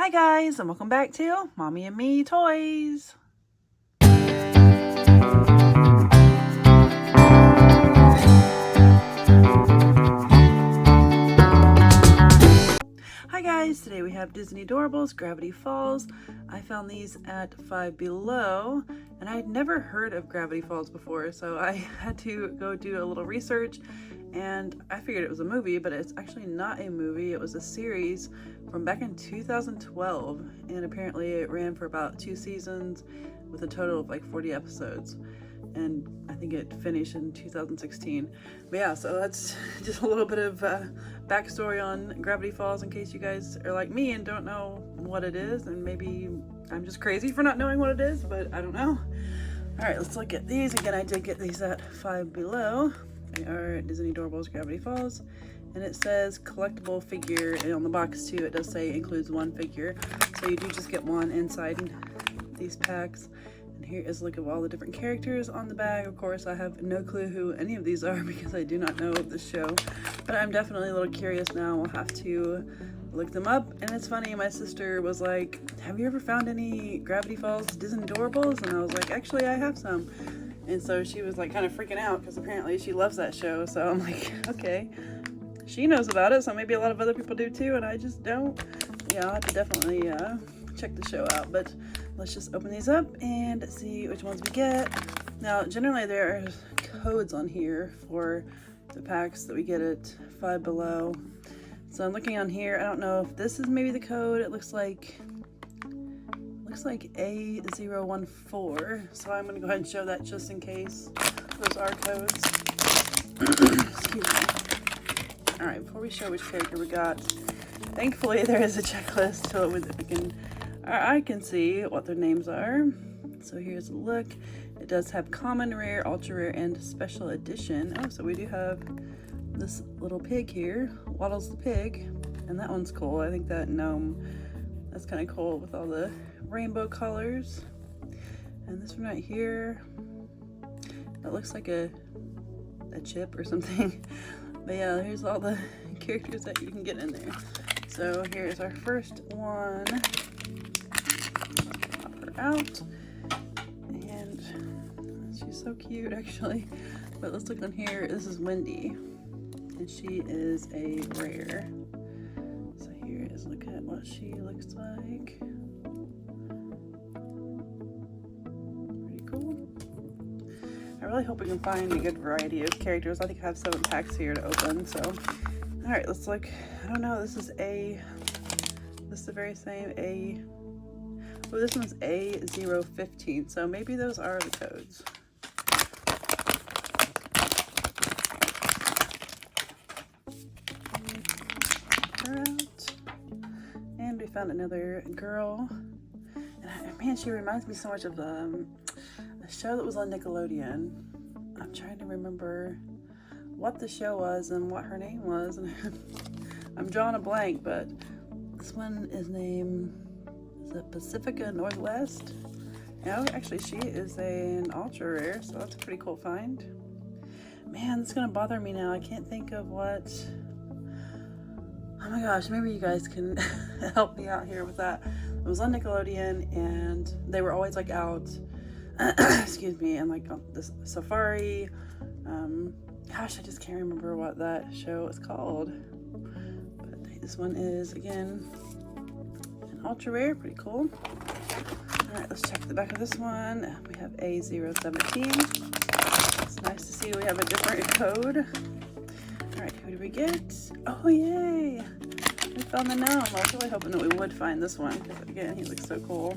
Hi guys, and welcome back to Mommy and Me Toys. Hi guys, today we have Disney Doorables Gravity Falls. I found these at Five Below, and I had never heard of Gravity Falls before, so I had to go do a little research, and I figured it was a movie, but it's actually not a movie. It was a series from back in 2012, and apparently it ran for about 2 seasons with a total of like 40 episodes. And I think it finished in 2016. But yeah, so that's just a little bit of backstory on Gravity Falls in case you guys are like me and don't know what it is, and maybe I'm just crazy for not knowing what it is, but I don't know. All right, let's look at these. Again, I did get these at Five Below. They are Disney Doorables Gravity Falls, and it says collectible figure, and on the box too it does say includes 1 figure, so you do just get 1 inside these packs. And here is a look of all the different characters on the bag. Of course, I have no clue who any of these are because I do not know of the show, but I'm definitely a little curious now. We'll have to look them up. And it's funny, my sister was like, have you ever found any Gravity Falls Disney Doorables? And I was like, actually I have some. And so she was like kind of freaking out because apparently she loves that show. So I'm like, okay, she knows about it, so maybe a lot of other people do too, and I just don't. Yeah, I'll have to definitely check the show out. But let's just open these up and see which ones we get. Now, generally there are codes on here for the packs that we get at Five Below. So I'm looking on here. I don't know if this is maybe the code. It looks like A014. So I'm gonna go ahead and show that just in case those are codes. Excuse me. All right, before we show which character we got, thankfully there is a checklist so I can see what their names are. So here's a look. It does have common, rare, ultra rare, and special edition. Oh, so we do have this little pig here, Waddles the pig, and that one's cool. I think that gnome, that's kind of cool with all the rainbow colors. And this one right here, that looks like a chip or something. But yeah, here's all the characters that you can get in there. So here's our first one. Pop her out. And she's so cute actually. But let's look on here. This is Wendy. And she is a rare. So here is a look at what she looks like. Pretty cool. I really hope we can find a good variety of characters. I think I have 7 packs here to open, so. All right, let's look. I don't know, this is the very same oh, this one's A015, so maybe those are the codes. Her out. And we found another girl. And man, she reminds me so much of a show that was on Nickelodeon. I'm trying to remember what the show was and what her name was, and I'm drawing a blank, but this one is named, is it Pacifica Northwest? No, actually she is an ultra rare, so that's a pretty cool find. Man, it's gonna bother me now. I can't think of what. Oh my gosh, maybe you guys can help me out here with that. It was on Nickelodeon, and they were always like out excuse me, and like on this safari. Gosh, I just can't remember what that show is called. But this one is, again, an ultra rare, pretty cool. All right, let's check the back of this one. We have A017. It's nice to see we have a different code. All right, who do we get? Oh, yay! We found the gnome. I was really hoping that we would find this one, because again, he looks so cool.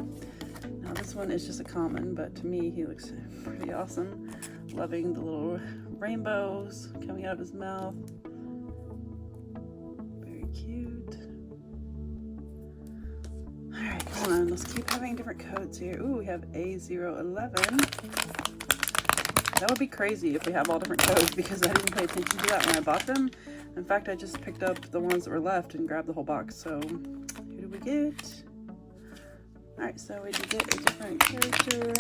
Now this one is just a common, but to me, he looks pretty awesome. Loving the little rainbows coming out of his mouth. Very cute. All right, come on, let's keep having different codes here. Ooh, we have A011. That would be crazy if we have all different codes, because I didn't pay attention to that when I bought them. In fact, I just picked up the ones that were left and grabbed the whole box. So who do we get? All right, so we did get a different character.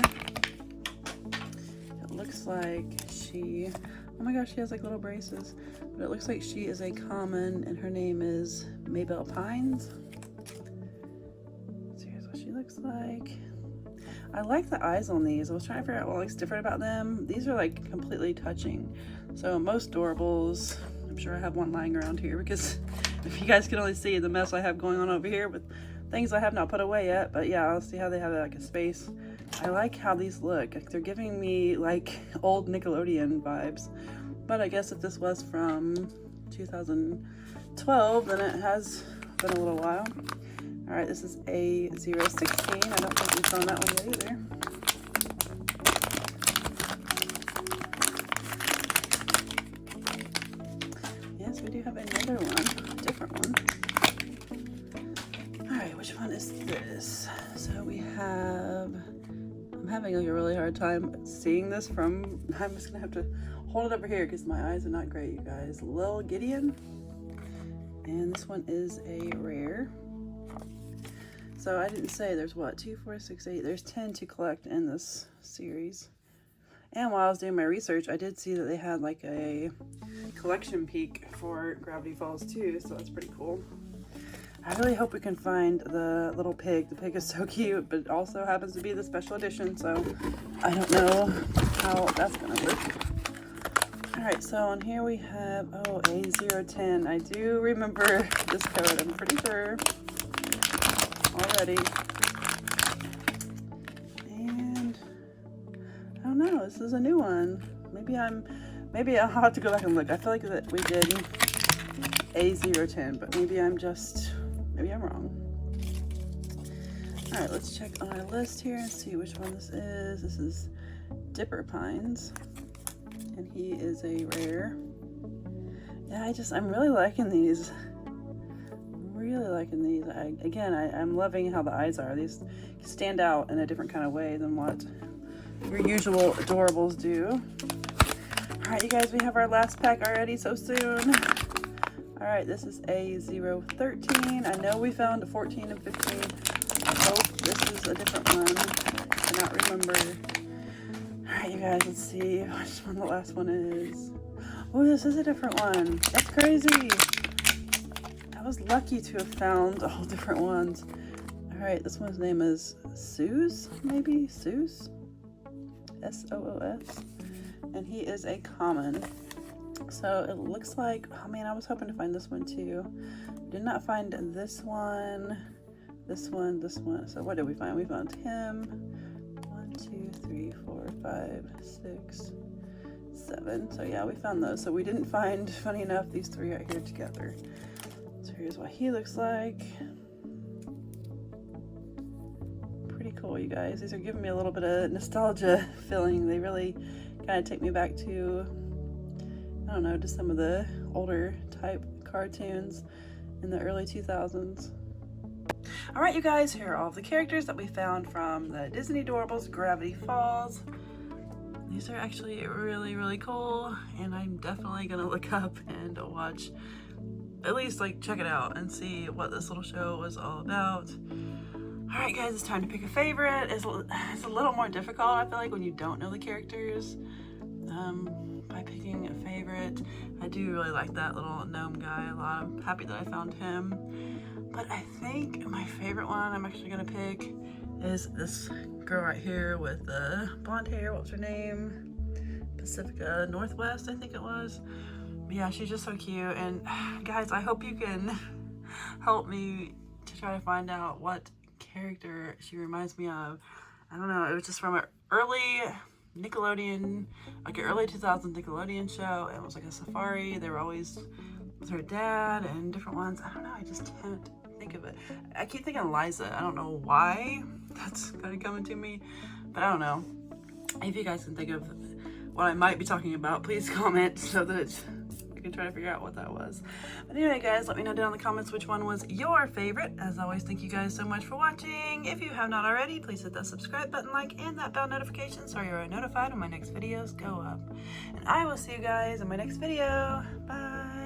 It looks like she, oh my gosh, she has like little braces, but it looks like she is a common, and her name is Maybelle Pines. looks like. I like the eyes on these. I was trying to figure out what looks different about them. These are like completely touching. So most Doorables, I'm sure I have one lying around here because if you guys can only see the mess I have going on over here with things I have not put away yet. But yeah, I'll see how they have like a space. I like how these look. They're giving me like old Nickelodeon vibes. But I guess if this was from 2012, then it has been a little while. All right, this is A016. I don't think we found that one yet either. Yes, we do have another one, a different one. All right, which one is this? So we have, I'm having like a really hard time seeing this from, I'm just gonna have to hold it over here because my eyes are not great, you guys. Lil Gideon. And this one is a rare. So I didn't say there's what, 2, 4, 6, 8, there's 10 to collect in this series. And while I was doing my research, I did see that they had like a collection peek for Gravity Falls too, so that's pretty cool. I really hope we can find the little pig. The pig is so cute, but it also happens to be the special edition, so I don't know how that's gonna work. All right, so on here we have, oh, A010. I do remember this code, I'm pretty sure. Already. And I don't know, this is a new one. Maybe I'll have to go back and look. I feel like that we did A010, but maybe I'm wrong. All right, let's check on our list here and see which one this is. This is Dipper Pines, and he is a rare. Yeah, I'm really liking these. Really liking these. I'm loving how the eyes are. These stand out in a different kind of way than what your usual Doorables do. All right, you guys, we have our last pack already so soon. All right, this is A013. I know we found a 14 and 15. I hope this is a different one. I cannot remember. All right, you guys, let's see which one the last one is. Oh, this is a different one. That's crazy. I was lucky to have found all different ones. All right, this one's name is Soos, maybe? Soos? S-O-O-S. And he is a common. So it looks like, oh man, I was hoping to find this one too. Did not find this one, this one, this one. So what did we find? We found him. 1, 2, 3, 4, 5, 6, 7. So yeah, we found those. So we didn't find, funny enough, these three right here together. So here's what he looks like. Pretty cool, you guys. These are giving me a little bit of nostalgia feeling. They really kind of take me back to, I don't know, just some of the older type cartoons in the early 2000s. All right, you guys, here are all of the characters that we found from the Disney Doorables Gravity Falls. These are actually really, really cool, and I'm definitely gonna look up and watch, at least like check it out and see what this little show was all about. All right, guys, it's time to pick a favorite. It's a little more difficult, I feel like, when you don't know the characters. By picking a favorite, I do really like that little gnome guy a lot. I'm happy that I found him. But I think my favorite one I'm actually gonna pick is this girl right here with the blonde hair. What was her name? Pacifica Northwest, I think it was. But yeah, she's just so cute. And guys, I hope you can help me to try to find out what character she reminds me of. I don't know, it was just from an early Nickelodeon, like an early 2000s Nickelodeon show. It was like a safari. They were always with her dad and different ones. I don't know, I just can't think of it. I keep thinking Liza. I don't know why that's kind of coming to me, but I don't know. If you guys can think of what I might be talking about, please comment so that I can try to figure out what that was. But anyway, guys, let me know down in the comments which one was your favorite. As always, thank you guys so much for watching. If you have not already, please hit that subscribe button, like, and that bell notification so you're notified when my next videos go up. And I will see you guys in my next video. Bye.